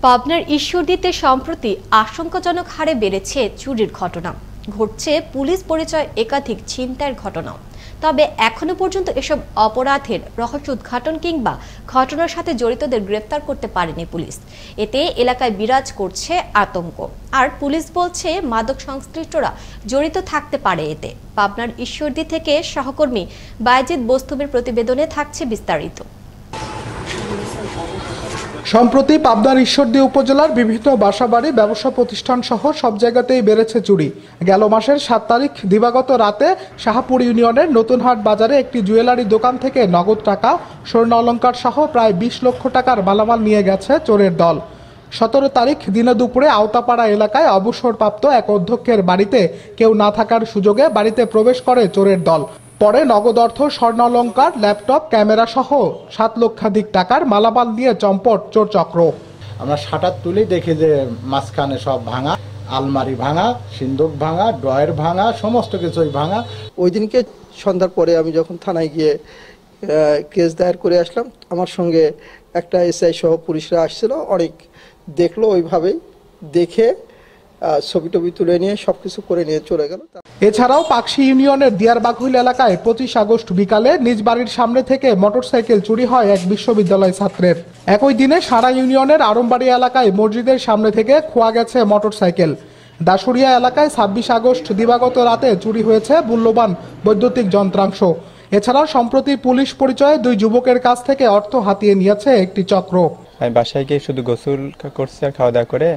পাবনার ঈশ্বরদীতে সম্প্রতি আশঙ্কাজনক হারে বেড়েছে চুরির ঘটনা। ঘটছে পুলিশ পরিচয় একাধিক ছিনতাইয়ের ঘটনা। তবে এখনো পর্যন্ত এসব অপরাধের রহস্য উদ্ঘাটন কিংবা ঘটনার সাথে জড়িতদের গ্রেফতার করতে পারেনি পুলিশ। এতে এলাকায় বিরাজ করছে আতঙ্ক। আর পুলিশ বলছে মাদক সংশ্লিষ্টরা জড়িত থাকতে পারে এতে। পাবনার ঈশ্বরদী থেকে সহকর্মী বায়েজিদ বস্তুমের প্রতিবেদনে থাকছে বিস্তারিত। সম্প্রতি পাবনার ঈশ্বরদী উপজেলার বিভিন্ন বাসাবাড়ি, ব্যবসা প্রতিষ্ঠান সহ সব জায়গাতেই বেড়েছে চুরি। গেল মাসের 7 তারিখ দিবাগত রাতে শাহপুর ইউনিয়নের নতুনহাট বাজারে একটি জুয়েলারি দোকান থেকে নগদ টাকা, স্বর্ণ অলংকার সহ প্রায় 20 লক্ষ টাকার মালামাল নিয়ে গেছে চোরের দল। 17 তারিখ দিনে দুপুরে আওতাপাড়া এলাকায় অবসরপ্রাপ্ত এক অধ্যক্ষের বাড়িতে কেউ না থাকার সুযোগে বাড়িতে প্রবেশ করে চোরের দল। পরে নগদ অর্থ, স্বর্ণালংকার, ল্যাপটপ, ক্যামেরা সহ 7 লক্ষাধিক টাকার মালামাল নিয়ে চম্পট চোর চক্র। আমরা শাটার তুলি দেখি যে মাঝখানে সব ভাঙা, আলমারি ভাঙা, সিন্দুক ভাঙা, ড্রয়ার ভাঙা, সমস্ত কিছুই ভাঙা। ওই দিনকে সন্ধ্যার পরে আমি যখন থানায় গিয়ে কেস দায়ের করে আসলাম, আমার সঙ্গে একটা এসআই সহ পুলিশরা আসছিল, অনেক দেখলো, ওইভাবেই দেখে ছবি টবি তুলে নিয়ে সবকিছু করে নিয়ে চলে গেল। এছাড়াও পাকশি ইউনিয়নের দিয়ারবাঘুইল এলাকায় 25 আগস্ট বিকালে নিজ বাড়ির সামনে থেকে মোটরসাইকেল চুরি হয় এক বিশ্ববিদ্যালয় ছাত্রের। একই দিনে সারা ইউনিয়নের আরমবাড়ি এলাকায় মসজিদের সামনে থেকে খোয়া গেছে মোটরসাইকেল। দাসুরিয়া এলাকায় 26 আগস্ট দিবাগত রাতে চুরি হয়েছে মূল্যবান বৈদ্যুতিক যন্ত্রাংশ। এছাড়াও সম্প্রতি পুলিশ পরিচয়ে 2 যুবকের কাছ থেকে অর্থ হাতিয়ে নিয়েছে একটি চক্র। আমি বাসায় গিয়ে শুধু গোসল করছি আর খাওয়া দাওয়া করে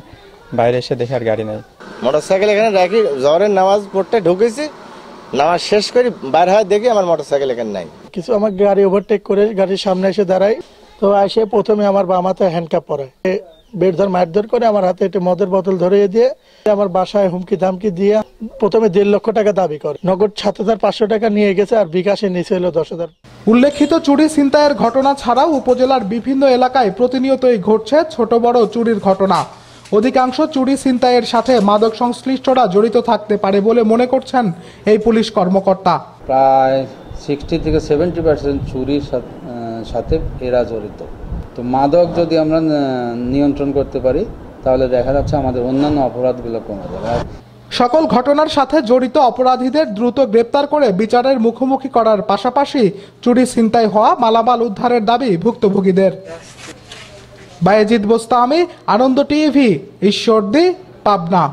বাইরে এসে দেখি আর গাড়ি নাই। মোটরসাইকেল এখানে রাখি, জহরের নামাজ পড়তে ঢুকেছি, নামাজ শেষ করে বাইরে হয় দেখি আমার মোটরসাইকেল এখানে নাই। কিছু আমার গাড়ি ওভারটেক করে গাড়ির সামনে এসে দাঁড়াই, তো এসে প্রথমে আমার বাম হাতে হ্যান্ডকাপ পরায়, বেড়ধর মারধর করে আমার হাতে একটা মদের বোতল ধরিয়ে দিয়ে আমার বাসায় হুমকি ধামকি দিয়ে প্রথমে 1.5 লক্ষ টাকা দাবি করে, নগদ 7,500 টাকা নিয়ে গেছে, আর বিকাশে নিচে হলো 10,000। উল্লেখিত চুরি ছিনতাইয়ের ঘটনা ছাড়াও উপজেলার বিভিন্ন এলাকায় প্রতিনিয়তই ঘটছে ছোট বড় চুরির ঘটনা। অধিকাংশ চুরি ছিনতাইয়ের সাথে মাদক সংশ্লিষ্টরা জড়িত থাকতে পারে বলে মনে করছেন এই পুলিশ কর্মকর্তা। প্রায় 60 থেকে 70% চুরির সাথে এরা জড়িত। তো মাদক যদি আমরা নিয়ন্ত্রণ করতে পারি তাহলে দেখা যাচ্ছে আমাদের অন্যান্য অপরাধগুলো কমে যাবে। সকল ঘটনার সাথে জড়িত অপরাধীদের দ্রুত গ্রেপ্তার করে বিচারের মুখোমুখি করার পাশাপাশি চুরি ছিনতাই হওয়া মালামাল উদ্ধারের দাবি ভুক্তভোগীদের। বায়েজিদ বোস্তামি, আনন্দ টিভি, ঈশ্বরদী, পাবনা।